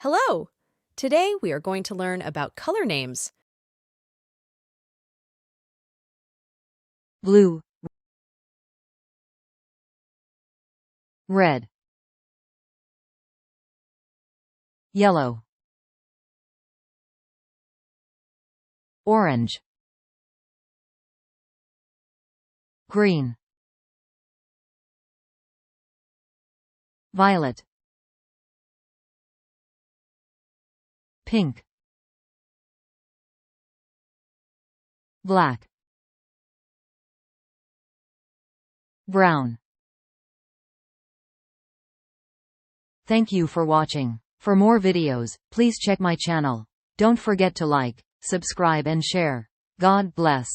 Hello! Today we are going to learn about color names. Blue, red, yellow, orange, green, violet, pink, black, brown. Thank you for watching. For more videos, please check my channel. Don't forget to like, subscribe and share. God bless.